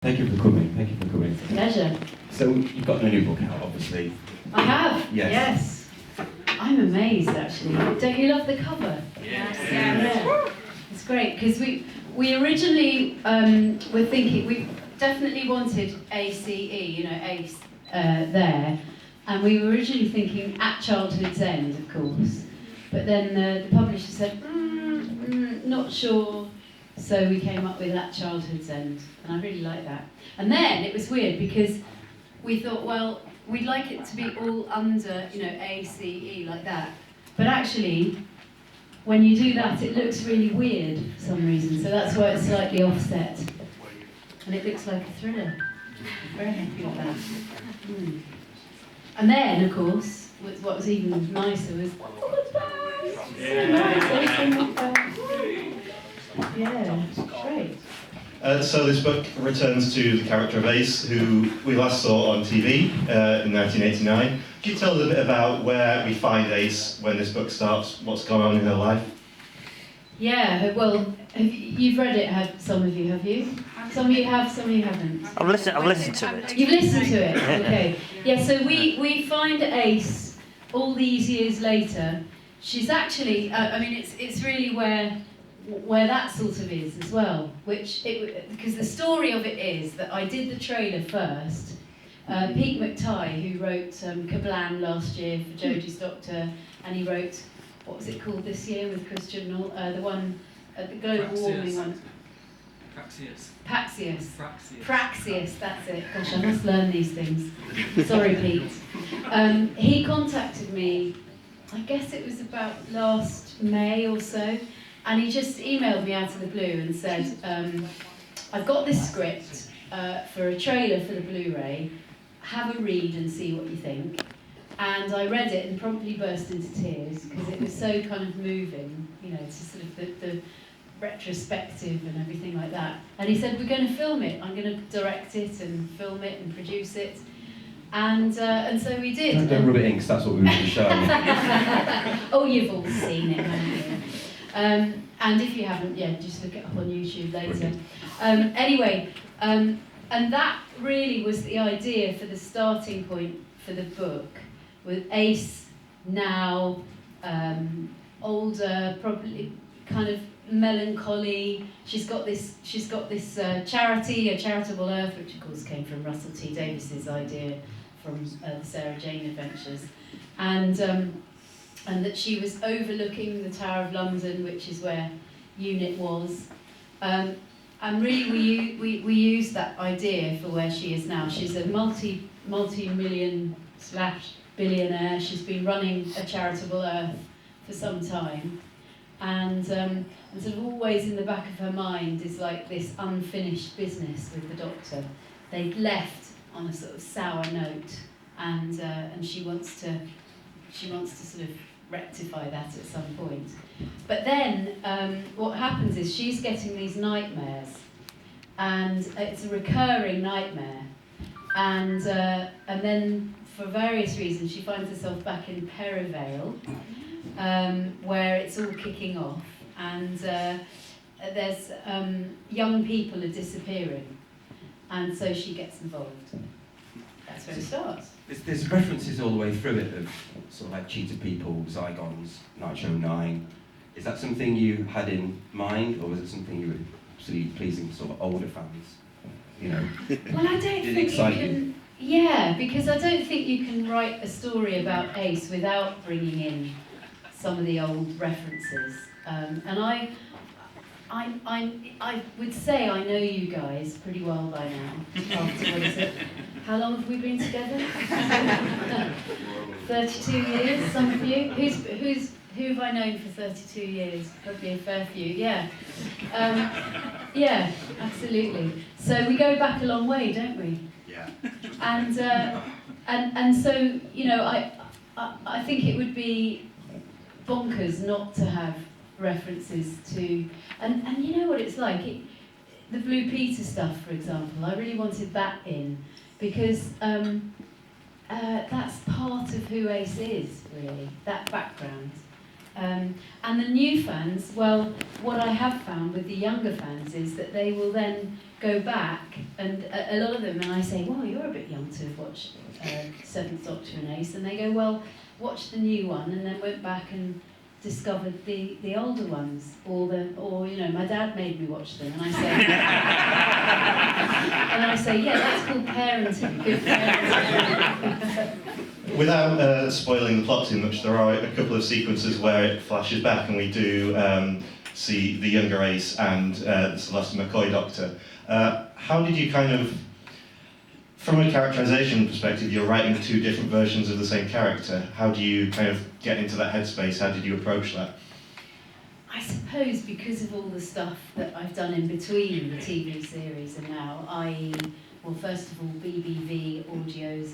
Thank you for coming. Thank you for coming. Pleasure. So you've got a new book out, obviously. I have. Yes. I'm amazed, actually. Don't you love the cover? Yes. Yeah. It's great because we originally were thinking we definitely wanted ACE, ACE there, and we were originally thinking at childhood's end, of course. But then the publisher said, not sure. So we came up with At Childhood's End, and I really like that. And then it was weird because we thought, well, we'd like it to be all under, ACE like that. But actually, when you do that, it looks really weird for some reason. So that's why it's slightly offset, and it looks like a thriller. Very happy with that. And then, of course, what was even nicer was yeah, great. So this book returns to the character of Ace, who we last saw on TV in 1989. Could you tell us a bit about where we find Ace when this book starts, what's going on in her life? Yeah, well, you've read it, some of you, have you? Some of you have, some of you haven't. I've listened to it. You've listened to it, okay. Yeah, so we find Ace all these years later. She's actually, it's really where that sort of is as well, because the story of it is that I did the trailer first. Pete McTighe, who wrote Kablam last year for Jodie's Doctor, and he wrote, what was it called this year with Christian Null? The one, the global warming one. Praxeus, that's it. Gosh, I must learn these things. Sorry, Pete. He contacted me, I guess it was about last May or so, and he just emailed me out of the blue and said, I've got this script for a trailer for the Blu-ray, have a read and see what you think. And I read it and promptly burst into tears because it was so kind of moving, to sort of the retrospective and everything like that. And he said, we're going to film it, I'm going to direct it and film it and produce it. And so we did. Don't rub it in, because that's what we were going to show. Oh, you've all seen it, haven't you? And if you haven't, just look it up on YouTube later. Anyway, and that really was the idea for the starting point for the book, with Ace now older, probably kind of melancholy. She's got this charity, a Charitable Earth, which of course came from Russell T Davies's idea from the Sarah Jane Adventures, and that she was overlooking the Tower of London, which is where Unit was. And really we used that idea for where she is now. She's a multi-million / billionaire. She's been running a Charitable Earth for some time. And sort of always in the back of her mind is like this unfinished business with the Doctor. They'd left on a sort of sour note, and she wants to sort of rectify that at some point. But then what happens is she's getting these nightmares, and it's a recurring nightmare, and then for various reasons she finds herself back in Perivale, where it's all kicking off, and there's young people are disappearing, and so she gets involved. That's where it starts. There's references all the way through it of sort of like Cheetah People, Zygons, Nitro 9. Is that something you had in mind, or was it something you were absolutely pleasing to sort of older fans? Well, I don't think you can. Yeah, because I don't think you can write a story about Ace without bringing in some of the old references. And I would say I know you guys pretty well by now. After, what is it? How long have we been together? 32 years, some of you. Who have I known for 32 years? Probably a fair few, yeah. Yeah, absolutely. So we go back a long way, don't we? Yeah. And so, I think it would be bonkers not to have references to, and you know what it's like, the Blue Peter stuff, for example, I really wanted that in, because that's part of who Ace is, really, that background. And the new fans, well, what I have found with the younger fans is that they will then go back, and a lot of them, and I say, well, you're a bit young to have watched Seventh Doctor and Ace, and they go, well, watch the new one, and then went back and discovered the older ones, or my dad made me watch them, and I say, yeah, that's called parenting, good parenting. Without spoiling the plot too much, there are a couple of sequences where it flashes back, and we do see the younger Ace and the Celeste McCoy Doctor. How did you kind of, from a characterization perspective, you're writing two different versions of the same character. How do you kind of get into that headspace? How did you approach that? I suppose because of all the stuff that I've done in between the TV series and now, i.e., well, first of all, BBV audios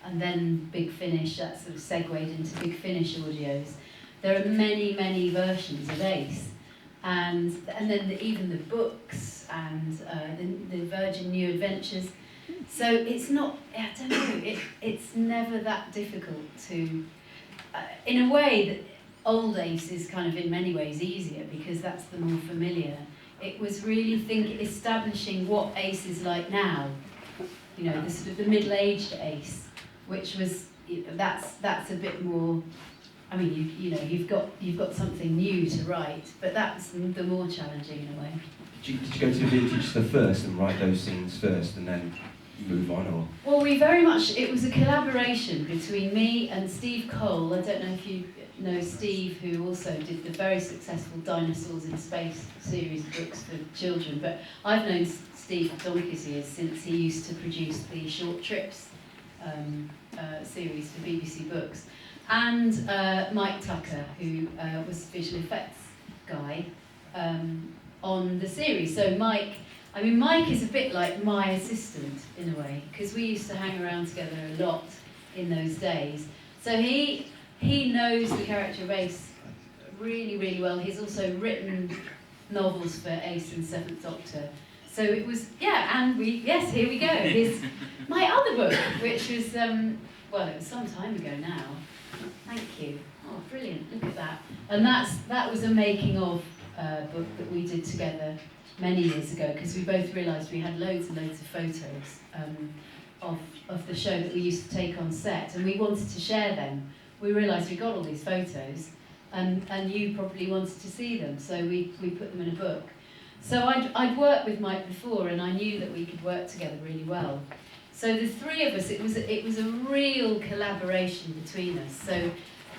and then Big Finish, that sort of segued into Big Finish audios. There are many, many versions of Ace. And then even the books and the Virgin New Adventures. So it's not, I don't know, it's never that difficult to, in a way that old Ace is kind of in many ways easier because that's the more familiar. It was really establishing what Ace is like now, you know, the sort of the middle-aged Ace, which was, that's a bit more, I mean, you've got something new to write, but that's the more challenging in a way. Did you go to the vintage stuff first and write those scenes first and then move on, or? Well, it was a collaboration between me and Steve Cole. I don't know if you know Steve, who also did the very successful Dinosaurs in Space series of books for children, but I've known Steve for donkey's years since he used to produce the Short Trips series for BBC Books. And Mike Tucker, who was visual effects guy on the series. So Mike is a bit like my assistant in a way, because we used to hang around together a lot in those days. So he knows the character of Ace really, really well. He's also written novels for Ace and Seventh Doctor. So it was, and here we go. Here's my other book, which was, it was some time ago now. Thank you. Oh, brilliant, look at that. And that was a making of book that we did together many years ago, because we both realised we had loads and loads of photos of the show that we used to take on set, and we wanted to share them. We realised we got all these photos, and you probably wanted to see them, so we put them in a book. So I'd worked with Mike before, and I knew that we could work together really well. So the three of us, it was a real collaboration between us. So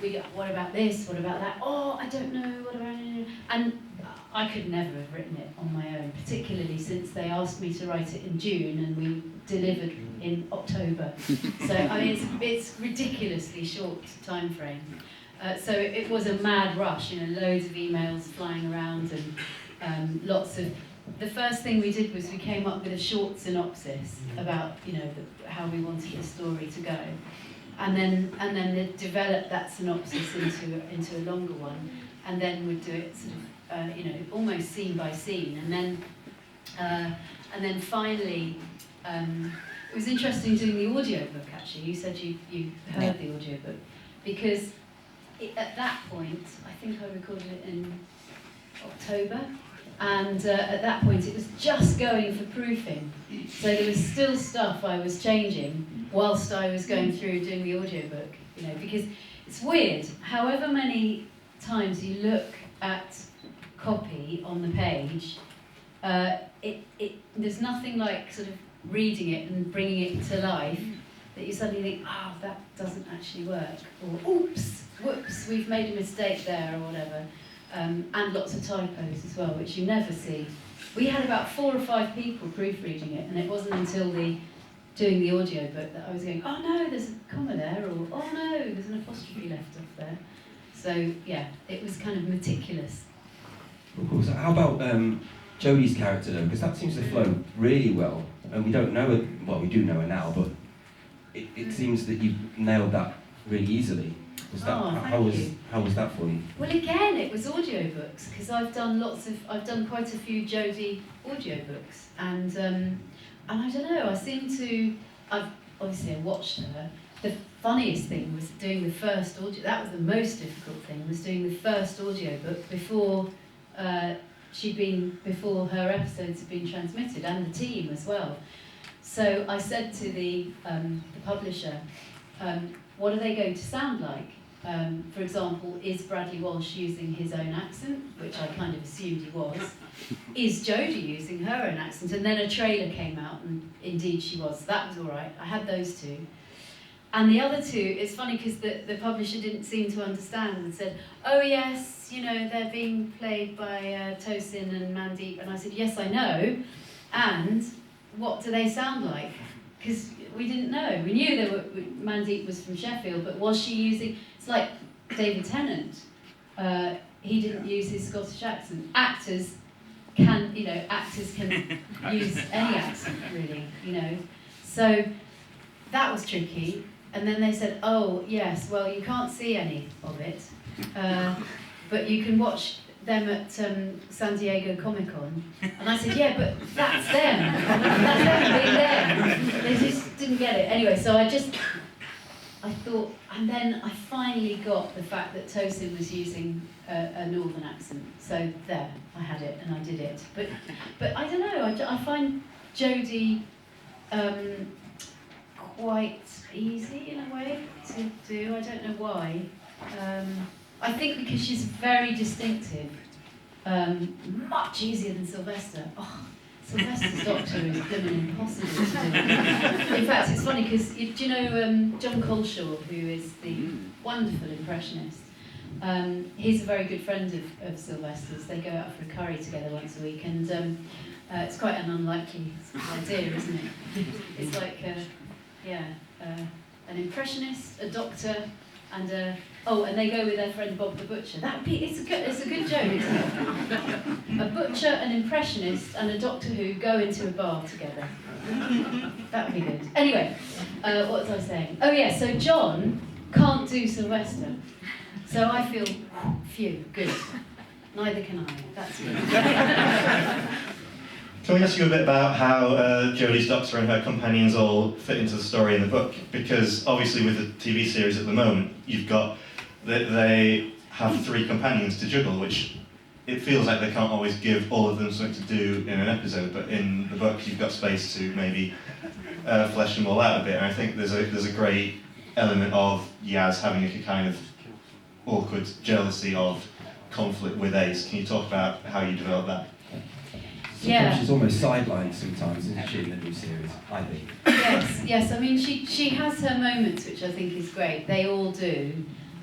we go, what about this? What about that? Oh, I don't know. What about it? And I could never have written it on my own, particularly since they asked me to write it in June and we delivered in October. So I mean, it's ridiculously short time frame. So it was a mad rush, loads of emails flying around and lots of. The first thing we did was we came up with a short synopsis about how we wanted the story to go, and then develop that synopsis into a longer one, and then we'd do it sort of almost scene by scene, and then finally it was interesting doing the audiobook. Actually, you said you heard the audiobook, because at that point I think I recorded it in October. And at that point it was just going for proofing, so there was still stuff I was changing whilst I was going through doing the audiobook, because it's weird, however many times you look at copy on the page, there's nothing like sort of reading it and bringing it to life that you suddenly think, that doesn't actually work, or oops, whoops, we've made a mistake there, or whatever. And lots of typos as well, which you never see. We had about 4 or 5 people proofreading it, and it wasn't until doing the audiobook that I was going, oh no, there's a comma there, or oh no, there's an apostrophe left off there. So yeah, it was kind of meticulous. Of course. How about Jodie's character though? Because that seems to flow really well, and we don't know it. Well, we do know her now, but it seems that you nailed that really easily. How was that for you? Well, again, it was audiobooks, because I've done quite a few Jodie audiobooks, and I don't know, I've watched her. The funniest thing was doing the first audio. That was the most difficult thing, was doing the first audiobook before she'd been, before her episodes had been transmitted, and the team as well. So I said to the publisher, what are they going to sound like? For example, is Bradley Walsh using his own accent, which I kind of assumed he was? Is Jodie using her own accent? And then a trailer came out, and indeed she was. That was all right. I had those two. And the other two, it's funny because the publisher didn't seem to understand and said, oh yes, you know, they're being played by Tosin and Mandeep. And I said, yes, I know. And what do they sound like? Because we didn't know. We knew Mandeep was from Sheffield, but was she using... It's like David Tennant. He didn't use his Scottish accent. Actors can use any accent, really, you know. So that was tricky. And then they said, oh, yes, well, you can't see any of it, but you can watch them at San Diego Comic-Con. And I said, yeah, but that's them. That's them being them. They just didn't get it. Anyway, so I thought, and then I finally got the fact that Tosin was using a northern accent. So there, I had it and I did it. But I don't know, I find Jodie quite easy in a way to do. I don't know why. I think because she's very distinctive. Much easier than Sylvester. Oh, Sylvester's Doctor is blooming impossible to do. In fact, it's funny because, do you know John Coleshaw, who is the wonderful impressionist? He's a very good friend of Sylvester's. They go out for a curry together once a week, and it's quite an unlikely idea, isn't it? It's like, an impressionist, a doctor, and they go with their friend Bob the Butcher. It's a good joke, isn't it? A butcher, an impressionist, and a Doctor Who go into a bar together. That would be good. Anyway, what was I saying? Oh yeah, so John can't do Sylvester. So I feel, phew, good. Neither can I. That's good. Can we ask you a bit about how Jodie's Doctor and her companions all fit into the story in the book? Because obviously with the TV series at the moment, you've got they have 3 companions to juggle, which it feels like they can't always give all of them something to do in an episode, but in the book you've got space to maybe flesh them all out a bit. And I think there's a great element of Yaz having a kind of awkward jealousy of conflict with Ace. Can you talk about how you develop that? Yeah. She's almost sidelined sometimes, isn't she, in the new series, I think. Yes. I mean, she has her moments, which I think is great. They all do.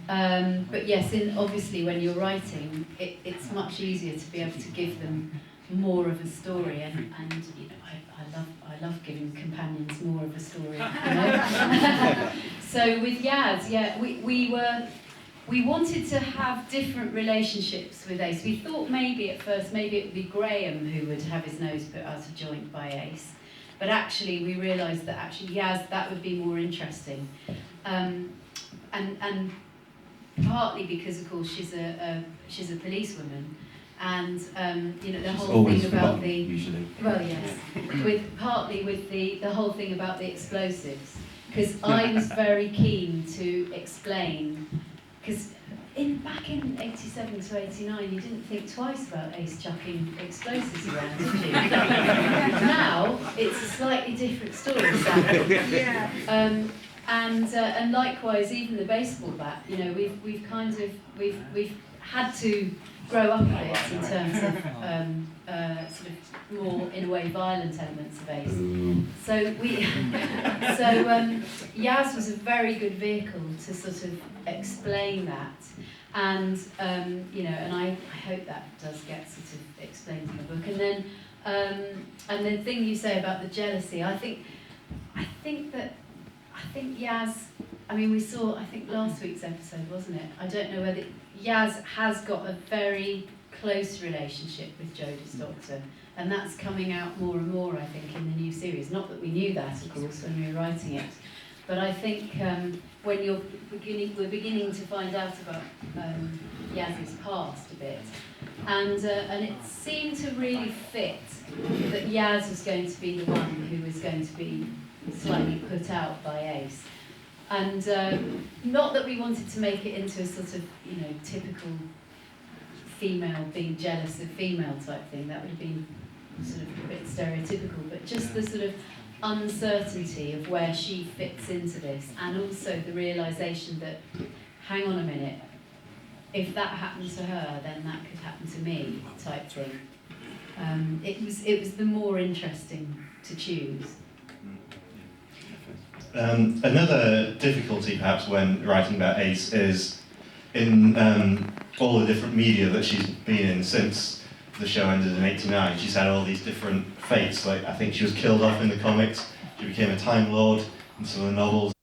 But yes, obviously when you're writing, it's much easier to be able to give them more of a story, and you know, I love giving companions more of a story. You know? So with Yaz, yeah, we wanted to have different relationships with Ace. We thought maybe at first, it would be Graham who would have his nose put out of joint by Ace. But actually, we realised that actually Yaz, that would be more interesting. And partly because, of course, she's a policewoman. And, you know, the whole thing about the... Usually. Well, yes. Partly with the whole thing about the explosives. Because I was very keen to explain... Because back in 87 to 89, you didn't think twice about Ace chucking explosives around, did you? Now, it's a slightly different story, sadly. Yeah. And likewise, even the baseball bat, you know, we've had to grow up a bit in terms of sort of more, in a way, violent elements of Ace. So Yaz was a very good vehicle to sort of explain that, and you know, and I hope that does get sort of explained in the book. And the thing you say about the jealousy, I think Yaz. I mean, we saw, I think, last week's episode, wasn't it? I don't know whether Yaz has got a very close relationship with Jodie's Doctor, and that's coming out more and more, I think, in the new series. Not that we knew that, of course, when we were writing it, but I think when we're beginning to find out about Yaz's past a bit, and it seemed to really fit that Yaz was going to be the one who was going to be slightly put out by Ace. And not that we wanted to make it into a sort of, you know, typical female being jealous of female type thing. That would have been sort of a bit stereotypical, but just the sort of uncertainty of where she fits into this, and also the realisation that, hang on a minute, if that happened to her, then that could happen to me, type thing. It was the more interesting to choose. Another difficulty, perhaps, when writing about Ace is in all the different media that she's been in since the show ended in '89. She's had all these different fates. Like, I think she was killed off in the comics. She became a Time Lord in some of the novels.